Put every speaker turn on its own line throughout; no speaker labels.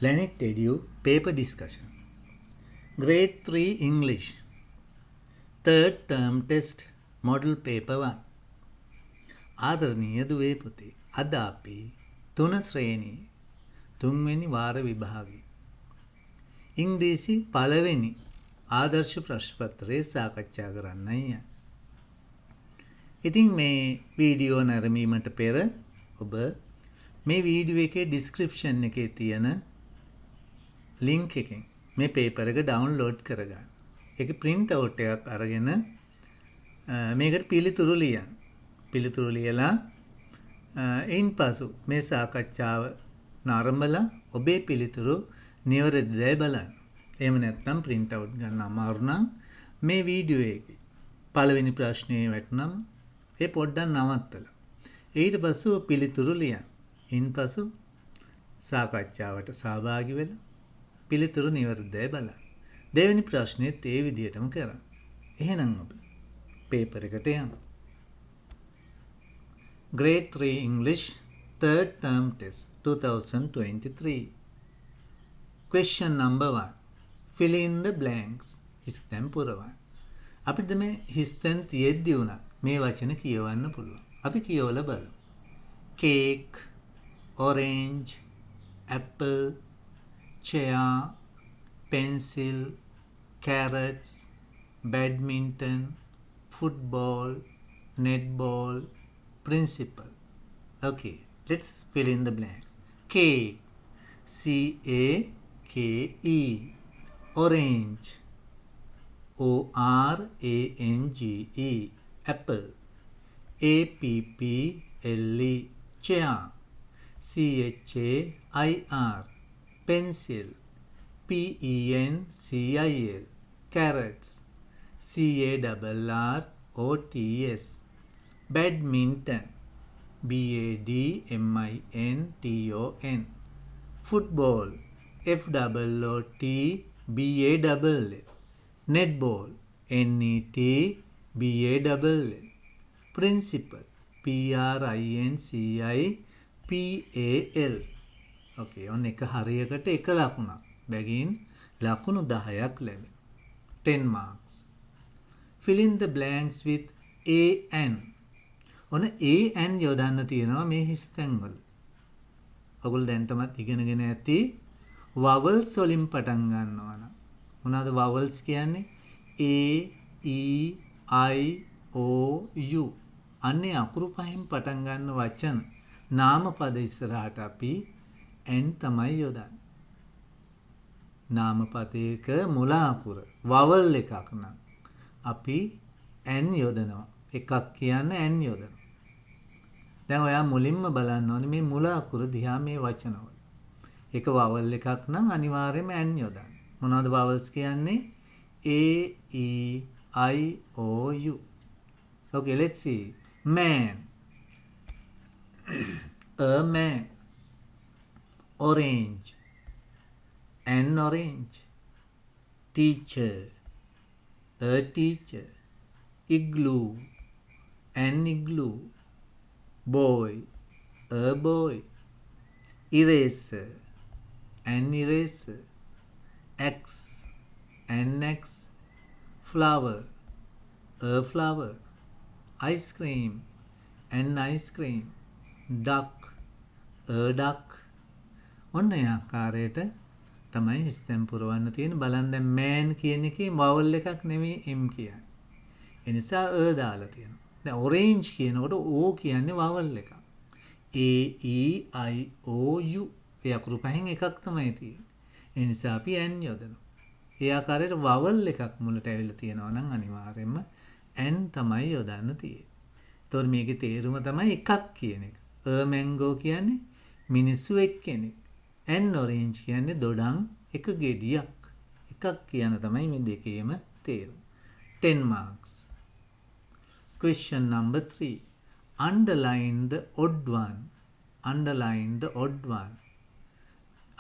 Lanit Edu Paper Discussion. Grade 3 English. Third term test model paper 1. ආදරණීය දුවේ පුතේ අද අපි තුන ශ්‍රේණියේ තුන්වෙනි වාර විභාගයේ ඉංග්‍රීසි පළවෙනි ආදර්ශ ප්‍රශ්න පත්‍රය සාකච්ඡා කරන්නයි යන්නේ. ඉතින් මේ වීඩියෝ නැරඹීමට පෙර ඔබ මේ වීඩියෝ එකේ ඩිස්ක්‍රිප්ෂන් එකේ තියෙන ලින්ක් එකෙන් මේ පේපර් එක ඩවුන්ලෝඩ් කරගන්න. ඒක print out එකක් අරගෙන මේකට පිළිතුරු ලියන්න. පිළිතුරු ලියලා ඉන්පසු මේ සාකච්ඡාව නරඹලා ඔබේ පිළිතුරු නිවැරදිද බලන්න. එහෙම නැත්නම් print out ගන්න අමාරු නම් මේ වීඩියෝ එකේ පළවෙනි ප්‍රශ්නේ වැටුනම ඒ පොඩ්ඩක් නවත්තලා ඊට පස්සෙ පිළිතුරු ලියන්න. ඉන්පසු සාකච්ඡාවට සහභාගී වෙලා පිළිතුරු නිවැරදිද බලන්න. දෙවෙනි ප්‍රශ්නේත් ඒ විදිහටම කරන්න. එහෙනම් ඔබ පේපර් එකට යන්න. Grade 3 English third term test 2023. Question number 1. Fill in the blanks. හිස්තැන් පුරවන්න. අපිට මේ හිස්තැන් තියෙද්දි උනා මේ වචන කියවන්න පුළුවන්. අපි කියවලා බලමු. Cake, orange, apple, chair, pencil, carrots, badminton, football, netball, principal. Okay, let's fill in the blanks. Cake, C-A-K-E. Orange, O-R-A-N-G-E. Apple, A-P-P-L-E. Chair, C-H-A-I-R. Pencil, P-E-N-C-I-L. Carrots, C-A-R-R-O-T-S. Badminton, B-A-D-M-I-N-T-O-N. Football, F-O-O-T-B-A-L-L. Netball, N-E-T-B-A-L-L. Principal, P-R-I-N-C-I-P-A-L. Okay, ඔන්න එක හරියකට එක ලකුණක්. බැගින් ලකුණු 10ක් ලැබෙනවා. 10 marks. Fill in the blanks with A N. ඔන්න A N යොදන්න තියෙනවා මේ හිස්තැන් වල. ඔයගොල්ලෝ දැන් තමත් ඉගෙනගෙන ඇති vowels වලින් පටන් ගන්නවා නම්. මොනවාද vowels කියන්නේ? A E I O U. අන්නේ අකුරු පහෙන් පටන් ගන්න වචන නාම පද ඉස්සරහට අපි N තමයි යොදන්නේ. නාම පදයක මුල අකුර vowel එකක් නම් අපි N යොදනවා. එකක් කියන්නේ N යොදනවා. දැන් ඔයා මුලින්ම බලන්න ඕනේ මේ මුල අකුර දිහා මේ වචනවල. එක vowel එකක් නම් අනිවාර්යයෙන්ම N යොදන්න. මොනවද vowels කියන්නේ? A E I O U. Okay, let's see. Man, a man. Orange, an orange. Teacher, a teacher. Igloo, an igloo. Boy, a boy. Eraser, an eraser. Axe, an axe. Flower, a flower. Ice cream, an ice cream. Duck, a duck. ඔන්න ඒ ආකාරයට තමයි හිස්තැන් පුරවන්න තියෙන. බලන්න දැන් man කියන එකේ vowel එකක් නෙමෙයි m කියන්නේ. ඒ නිසා අ දාලා තියෙනවා. දැන් orange කියනකොට o කියන්නේ vowel එකක්. A E I O U. ඒ අකුරු පහෙන් එකක් තමයි තියෙන්නේ. ඒ නිසා අපි n යොදනවා. ඒ ආකාරයට vowel එකක් මුලට ඇවිල්ලා තියෙනවා නම් අනිවාර්යයෙන්ම n තමයි යොදන්න තියෙන්නේ. ඒතකොට මේකේ තේරුම තමයි එකක් කියන එක. a mango කියන්නේ මිනිස්සු එක්කෙනෙක්. An orange කියන්නේ දොඩම් එක ගෙඩියක්. එකක් කියන තමයි මේ දෙකේම තේරුම. 10 marks. Question number 3. Underline the odd one. Underline the odd one.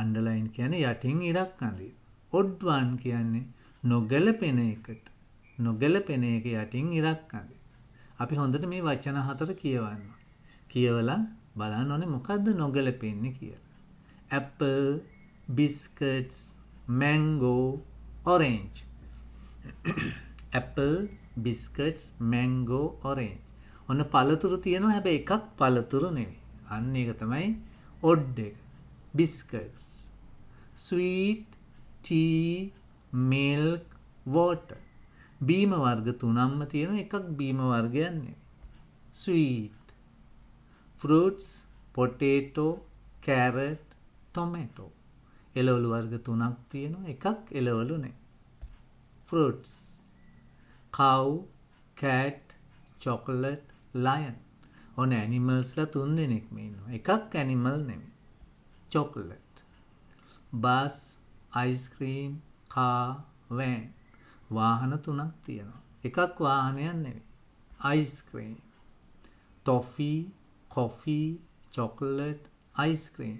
Underline කියන්නේ යටින් ඉරක් අඳින. Odd one කියන්නේ නොගැලපෙන එකට. නොගැලපෙන එක යටින් ඉරක් අඳින. අපි හොඳට මේ වචන හතර කියවන්න. කියවලා බලන්න ඕනේ මොකද්ද නොගැලපෙන්නේ කියලා. Apple, biscuits, mango, orange. apple, biscuits, mango, orange. ඔන්න පළතුරු තියෙනවා හැබැයි එකක් පළතුරු නෙවෙයි. අන්න ඒක තමයි odd එක. biscuits, sweet, tea, milk, water. බීම වර්ග තුනක්ම තියෙනවා එකක් බීම වර්ගයක් නෙවෙයි. sweet, fruits, potato, carrot, tomato. එළවලු වර්ග තුනක් තියෙනවා එකක් එළවලු නෙවෙයි. fruits, cow, cat, chocolate, lion. ඔන්න animalsලා තුන් දෙනෙක්ම ඉන්නවා. එකක් animal නෙමෙයි. chocolate, bus, ice cream, car, van. වාහන තුනක් තියෙනවා. එකක් වාහනයක් නෙමෙයි. ice cream, toffee, coffee, chocolate, ice cream.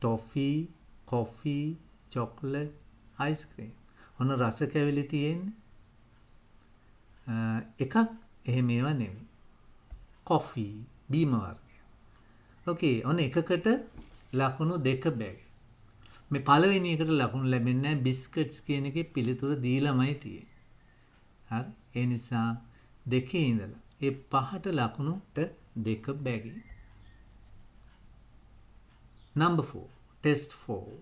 toffee, coffee, chocolate, ice cream. ඔන්න රස කැවිලි තියෙන්නේ එකක් එහෙම ඒවා නෙවෙයි. coffee බීම වර්ගය. ඕකේ ඔන්න එකකට ලකුණු දෙක බැග. මේ පළවෙනි එකට ලකුණු ලැබෙන්නේ නැහැ බිස්කට්ස් කියන එකේ පිළිතුර දීලාමයි තියෙන්නේ. හරි. ඒ නිසා දෙකේ ඉඳලා ඒ පහට ලකුණුට දෙක බැගි. Number 4. Test 4.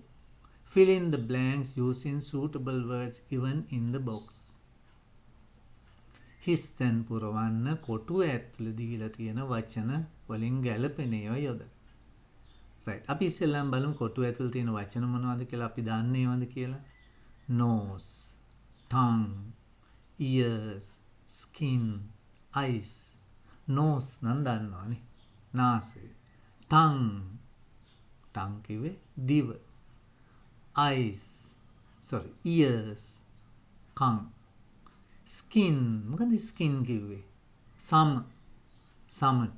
Fill in the blanks using suitable words given in the box. හිස්තැන් පුරවන්න කොටුව ඇතුළේ දීලා තියෙන වචන වලින් ගැලපෙන ඒවා යොදන්න. right. අපි ඉස්සෙල්ලාම බලමු කොටුව ඇතුළේ තියෙන වචන මොනවද කියලා අපි දන්නේවද කියලා. nose, tongue, ears, skin, eyes. nose නම් දන්නවනේ. නාසය. tongue. tongue කිව්වේ දිව. ears, කන්. skin, මොකද skin කිව්වේ? සමට.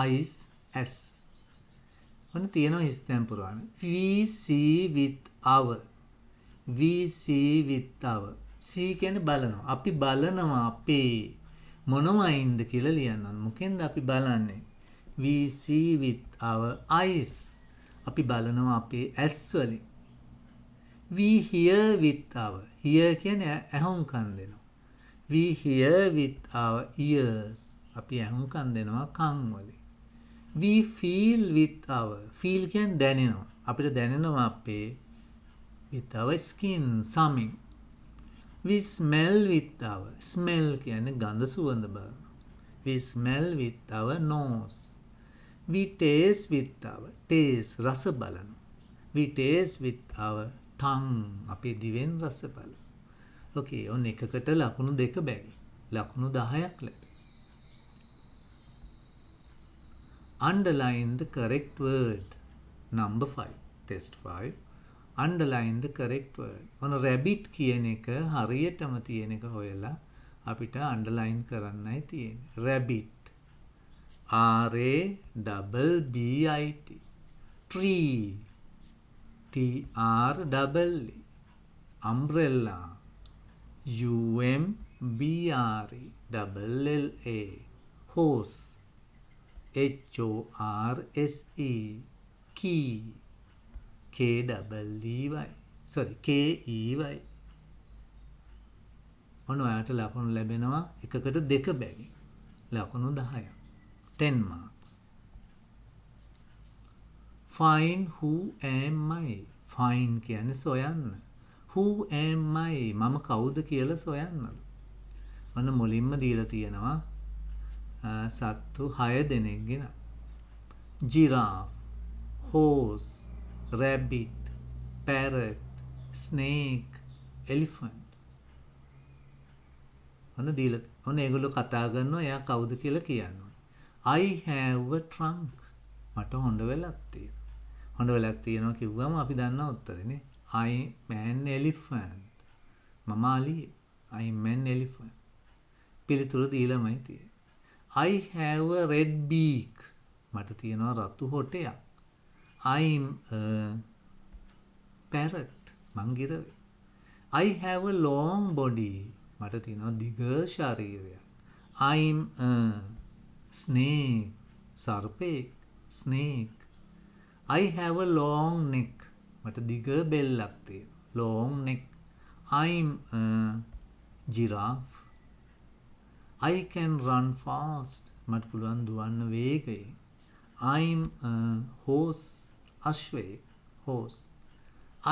eyes, ඇස්. ඔන්න තියෙනවා හිස්තැන් පුරවන්න. we see with our. see කියන්නේ බලනවා. අපි බලනවා අපේ මොනවයින්ද කියලා ලියන්න. මොකෙන්ද අපි බලන්නේ? we see with our eyes. අපි බලනවා අපේ ඇස් වලින්. we hear with our. hear කියන්නේ ඇහුම්කන් දෙනවා. we hear with our ears. අපි ඇහුම්කන් දෙනවා කන් වලින්. we feel with our. feel කියන්නේ දැනෙනවා. අපිට දැනෙනවා අපේ with our skin සමින්. we smell with our. smell කියන්නේ ගඳ සුවඳ බලනවා. we smell with our nose. we taste with our. taste රස බලනවා. we taste with our tongue. අපේ දිවෙන් රස බලනවා. ඕකේ ඔන්න එකකට ලකුණු දෙක බැගි. ලකුණු 10ක් ලැබෙනවා. Underline the correct word. Number 5. Test 5. Underline the correct word. ඔන්න rabbit කියන එක හරියටම තියෙන එක හොයලා අපිට underline කරන්නයි තියෙන්නේ. rabbit. R-A-B-B-I-T. tree. T-R-E-E. umbrella. U-M-B-R-E-L-L-A. horse. H-O-R-S-E. key. K-E-E-Y. K-E-Y. ඔන්න ඔයාලට ලකුණු ලැබෙනවා එකකට දෙක බැගින්. ලකුණු 10ක්. 10 marks. Find who am I. Find කියන්නේ සොයන්න. Who am I? මම කවුද කියලා සොයන්න. ඔන්න මුලින්ම දීලා තියෙනවා සත්තු 6 දෙනෙක්ගෙන. giraffe, horse, rabbit, parrot, snake, elephant. ඔන්න දීලා ඔන්න ඒගොල්ලෝ කතා කරනවා එයා කවුද කියලා කියනවා. I have a trunk. මට හොඬ වැලක් තියෙනවා. හොඬ වැලක් තියෙනවා කිව්වම අපි දන්නා උත්තරේනේ. I'm an elephant. මම අලියෙක්. I'm an elephant. පිළිතුර දීලාමයි තියෙන්නේ. I have a red beak. මට තියෙනවා රතු හොටයක්. I'm a parrot. මං ගිරවේ. I have a long body. මට තියෙනවා දිග ශරීරයක්. I'm a snake. සර්පෙක්. snake. I have a long neck. මට දිග බෙල්ලක් තියෙනවා. Long neck. I'm a giraffe. I can run fast. මට පුළුවන් දුවන්න වේගයෙන්. I'm a horse. අශ්වයෙක්. Horse.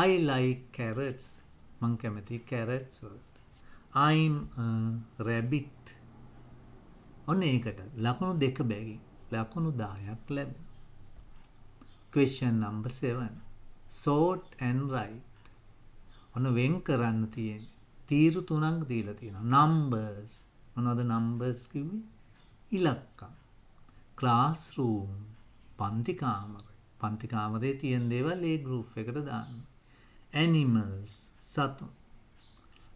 I like carrots. මං කැමති carrots වලට. I'm a rabbit. ඔන්න ඒකට ලකුණු දෙක බැගින් ලකුණු 10ක් ලැබෙනවා. Question number 7. Sort and write. ඔන්න වෙන් කරන්න තියෙන්නේ. තීරු 3ක් දීලා තියෙනවා. Numbers. මොනවද numbers කිව්වේ? ඉලක්කම්. Classroom. පන්ති කාමරය. පන්ති කාමරයේ තියෙන දේවල් ඒ group එකට දාන්න. Animals. සතුන්.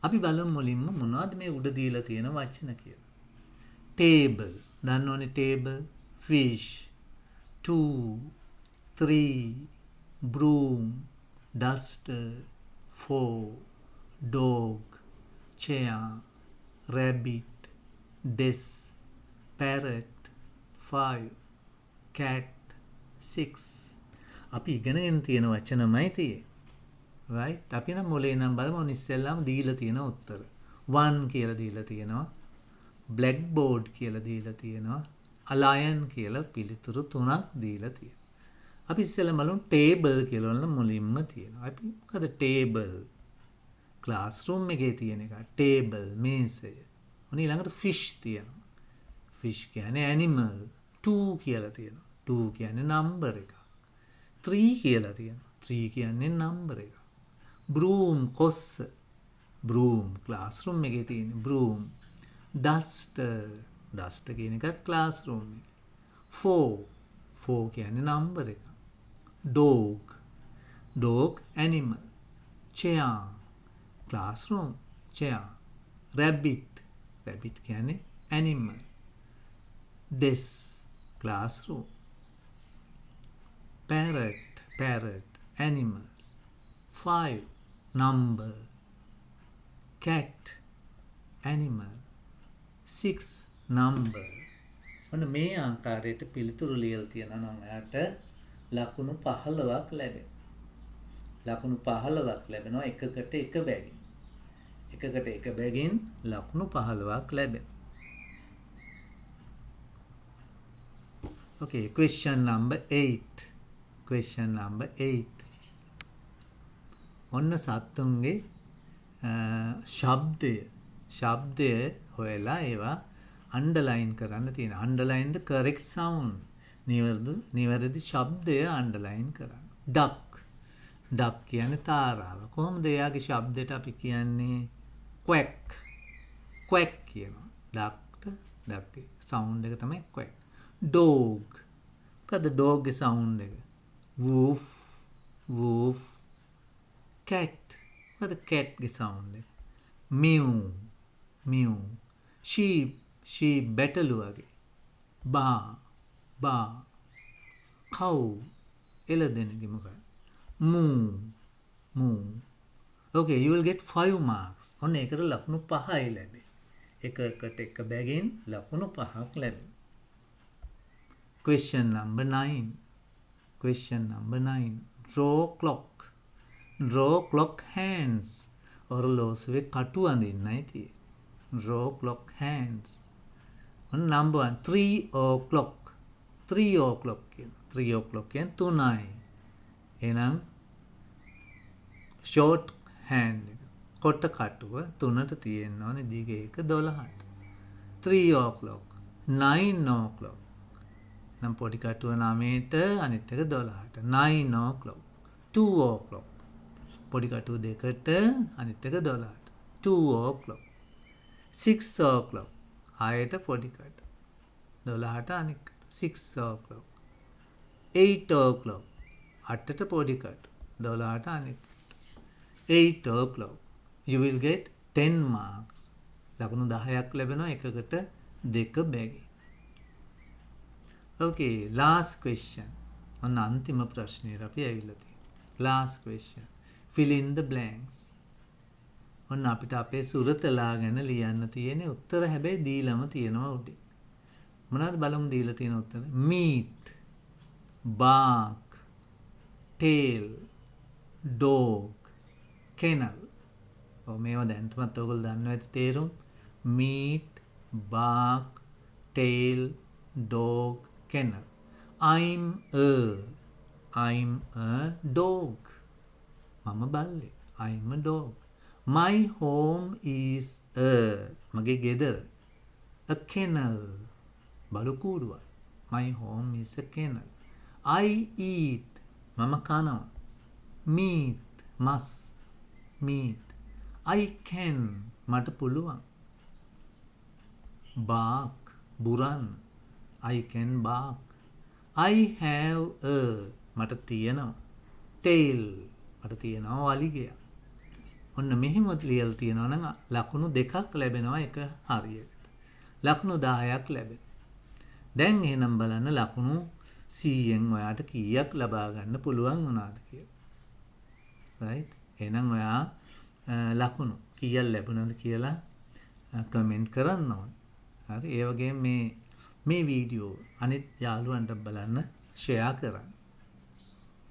අපි බලමු මුලින්ම මොනවද මේ උඩ දීලා තියෙන වචන කියලා. Table. දන්නවනේ table. Fish. 2. 3. Broom. Duster. 4. Dog. Chair. Rabbit. Desk. Parrot. 5. Cat. 6. අපි ඉගෙනගෙන තියෙන වචනමයි තියෙන්නේ. right? අපි නම් මොලේ නම් බලමු ඉස්සෙල්ලාම දීලා තියෙන උත්තර. 1 කියලා දීලා තියෙනවා. blackboard කියලා දීලා තියෙනවා. a lion කියලා පිළිතුරු 3ක් දීලා තියෙනවා. අපි ඉස්සෙල්ලාම බලමු table කියලා වල මුලින්ම තියෙනවා. අපි මොකද table? classroom එකේ තියෙන එක. table මේසය. ඔන්න ඊළඟට fish තියෙනවා. fish කියන්නේ animal. 2 කියලා තියෙනවා. 2 කියන්නේ number එක. 3 කියලා තියෙනවා. 3 කියන්නේ number එක. broom කොස්ස. broom classroom එකේ තියෙන broom. duster. duster කියන එක classroom එකේ. 4 කියන්නේ number එක. dog. dog animal. chair classroom chair. rabbit. rabbit කියන්නේ animal. desk classroom. parrot animals. 5 number. cat animal. 6 number. ඔන්න මේ ආකාරයට පිළිතුරු ලියලා තියෙනවා නම් එයාට ලකුණු 15ක් ලැබෙනවා. ලකුණු 15ක් ලැබෙනවා එකකට එක බැගින්. එකකට එක බැගින් ලකුණු 15ක් ලැබෙනවා. Okay, question number 8. Question number 8. ඔන්න සත්තුන්ගේ ශබ්දය හොයලා ඒවා underline කරන්න තියෙන. Underline the correct sound. නිවැරදි ශබ්දය underline කරන්න. duck. duck කියන්නේ තාරාව. කොහොමද එයාගේ ශබ්දයට අපි කියන්නේ quack. quack කියනවා. duck sound එක තමයි quack. dog. මොකද dog ගේ sound එක? woof woof. cat. මොකද cat ගේ sound එක? mew mew. sheep බැටළු වගේ. baa cow එළදෙනගේ මොකක්ද? moo. Okay, you will get 5 marks. ඔන්න ඒකට ලකුණු 5යි ලැබෙයි. එකකට එක බැගින් ලකුණු 5ක් ලැබෙයි. Question number 9. Question number 9. Draw clock. Draw clock hands. ඔරලෝසුවේ කටු අඳින්නයි තියෙන්නේ. Draw clock hands. On number 1. 3 o'clock. 3 o'clock කියන. 3 o'clock කියන 3යි. එහෙනම් short hand එක. කොට කටුව 3ට තියෙන්න ඕනේ දිග එක 12ට. 3 o'clock. 9 o'clock. නම් පොඩි කටුව 9ට අනිත් එක 12ට. 9 o'clock. 2 o'clock. පොඩි කටුව 2ට අනිත් එක 12ට. 2 o'clock. 6 o'clock. 6ට පොඩි කටුව 12ට අනිත් 6 o'clock. 8 o'clock. 8ට පොඩි කටුව 12ට අනිත් 8 o'clock. You will get 10 marks. ලකුණු 10ක් ලැබෙනවා එකකට දෙක බැගින්. Okay, last question. ඔන්න අන්තිම ප්‍රශ්නයට අපි ඇවිල්ලා තියෙනවා. Last question. Fill in the blanks. ඔන්න අපිට අපේ සුරතලා ගැන ලියන්න තියෙන්නේ උත්තර හැබැයි දීලම තියෙනවා උඩින්. මොනවද බලමු දීලා තියෙන උත්තර? meat, bark, tail, dog, kennel. මේවා දැන්ටමත් ඔයගොල්ලෝ දන්නවා ඇති තේරුම්. meat, bark, tail, dog, kennel. I'm a dog. මම බල්ලෙක්. I'm a dog. My home is මගේ ගෙදර. A kennel. බලු කූඩුවක්. My home is a kennel. I eat. මම කනවා. meat. මස්. meat. I can. මට පුළුවන්. bark. බුරන්. I can bark. I have a. මට තියෙනවා. tail. මට තියෙනවා වලිගයක්. ඔන්න මෙහෙමත් ලියලා තියෙනවා නම් ලකුණු දෙකක් ලැබෙනවා එක හරියකට. ලකුණු 10ක් ලැබෙනවා. දැන් එහෙනම් බලන්න ලකුණු 100න් ඔයාට කීයක් ලබා ගන්න පුළුවන් වුණාද කියලා. right? එහෙනම් ඔයා ලකුණු කීයක් ලැබුණාද කියලා කමෙන්ට් කරන්න ඕනේ. හරි? ඒ වගේම මේ වීඩියෝ අනිත් යාළුවන්ට බලන්න ෂෙයා කරන්න.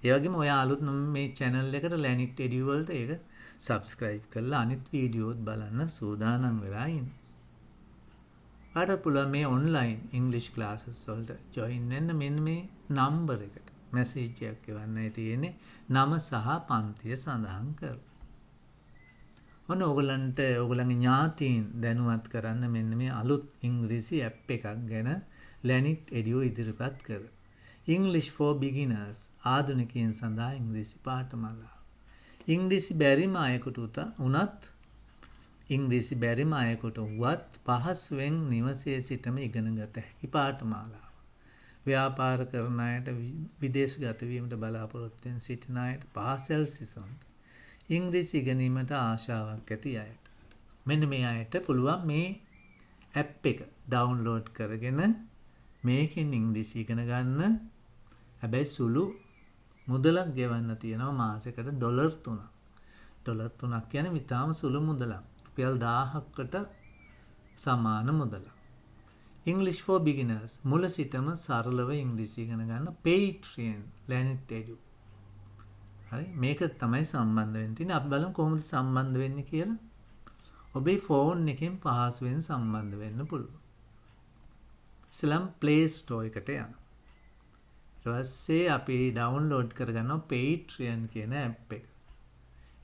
ඒ වගේම ඔයා අලුත් මේ channel එකට Lanit Edu වලට ඒක subscribe කරලා අනිත් වීඩියෝත් බලන්න සූදානම් වෙලා ඉන්න. ඔයාට පුළුවන් මේ online English classes වලට join වෙන්න මෙන්න මේ number එකට message එකක් එවන්නයි තියෙන්නේ. නම සහ පන්තිය සඳහන් කරලා. ඔන්න ඔයගලන්ට ඔයගලන්ගේ ඥාතීන් දැනුවත් කරන්න මෙන්න මේ අලුත් ඉංග්‍රීසි app එකක් ගැන Lanit Edu ඉදිරිපත් කරා. English for beginners ආධුනිකයන් සඳහා ඉංග්‍රීසි පාඨමාලාව. ඉංග්‍රීසි බැරිම අයෙකුට උනත් ඉංග්‍රීසි බැරිම අයෙකුට වුවත් පහසුවෙන් නිවසේ සිටම ඉගෙන ගත හැකි පාඨමාලාව. ව්‍යාපාර කරන අයට විදේශගත වීමට බලාපොරොත්තු වෙන සිටින අයට පාසල් සිසුන්ට ඉංග්‍රීසි ඉගෙනීමට ආශාවක් ඇති අයට මෙන්න මේ අයට පුළුවන් මේ app එක download කරගෙන මේකෙන් ඉංග්‍රීසි ඉගෙන ගන්න. හැබැයි සුළු මුදලක් ගෙවන්න තියෙනවා මාසෙකට $3. $3 කියන්නේ විතාම සුළු මුදලක්. රුපියල් 1000කට සමාන මුදලක්. English for beginners මුල සිටම සරලව ඉංග්‍රීසි ඉගෙන ගන්න Patreon Lanit Edu. හරි මේක තමයි සම්බන්ධ වෙන්න තියෙන්නේ. අපි බලමු කොහොමද සම්බන්ධ වෙන්නේ කියලා. ඔබේ ෆෝන් එකෙන් පහසුවෙන් සම්බන්ධ වෙන්න පුළුවන්. ඉස්ලාම් Play Store එකට යනවා. ඊපස්සේ අපි ඩවුන්ලෝඩ් කරගන්නවා Patreon කියන app එක.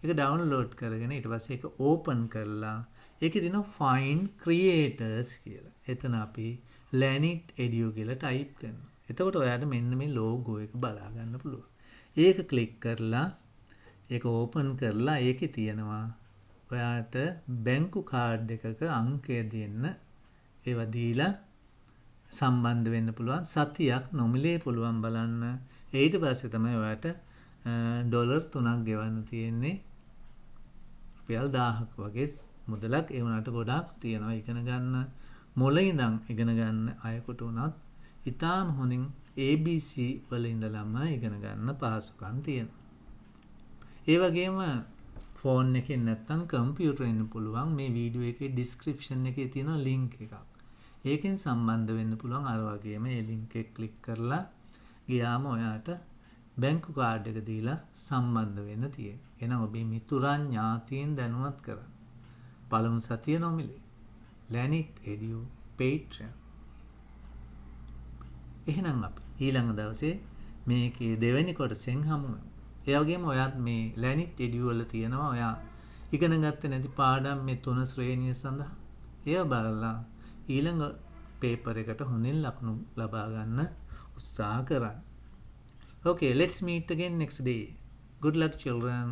ඒක ඩවුන්ලෝඩ් කරගෙන ඊට පස්සේ ඒක ඕපන් කරලා ඒකේ තියෙනවා Find Creators කියලා. එතන අපි Lanit Edu කියලා ටයිප් කරනවා. එතකොට ඔයාලට මෙන්න මේ logo එක බලා ගන්න පුළුවන්. ඒක ක්ලික් කරලා ඒක ඕපන් කරලා ඒකේ තියෙනවා ඔයාට බැංකු කාඩ් එකක අංකය දෙන්න ඒවා දීලා සම්බන්ධ වෙන්න පුළුවන්. සතියක් නොමිලේ පුළුවන් බලන්න. ඊට පස්සේ තමයි ඔයාට $3ක් ගෙවන්න තියෙන්නේ. රුපියල් 1000ක් වගේ මුදලක් ඒ වුණාට ගොඩක් තියෙනවා ඉගෙන ගන්න. මුල ඉඳන් ඉගෙන ගන්න අයෙකුට උනත් ඉතාම හොඳින් ABC වල ඉඳලම ඉගෙන ගන්න පහසුකම් තියෙනවා. ඒ වගේම ෆෝන් එකෙන් නැත්නම් කම්පියුටරෙන් පුළුවන් මේ වීඩියෝ එකේ description එකේ තියෙන link එකක්. ඒකෙන් සම්බන්ධ වෙන්න පුළුවන්. අර වගේම ඒ link එක ක්ලික් කරලා ගියාම ඔයාට බැංකු කාඩ් එක දීලා සම්බන්ධ වෙන්න තියෙනවා. එහෙනම් ඔබේ මිතුරන් ඥාතීන් දැනුවත් කරන්න. පළමු සතිය නොමිලේ. Lanit Edu Patreon. එහෙනම් අපි ඊළඟ දවසේ මේකේ දෙවෙනි කොටසෙන් හමු වෙමු. ඒ වගේම ඔයාත් මේ Lanit Edu වල තියෙනවා ඔයා ඉගෙන ගත්තේ නැති පාඩම් මේ 3 ශ්‍රේණිය සඳහා. ඒව බලලා ඊළඟ පේපර් එකට හොඳින් ලකුණු ලබා ගන්න උත්සාහ කරන්න. Okay, let's meet again next day. Good luck, children.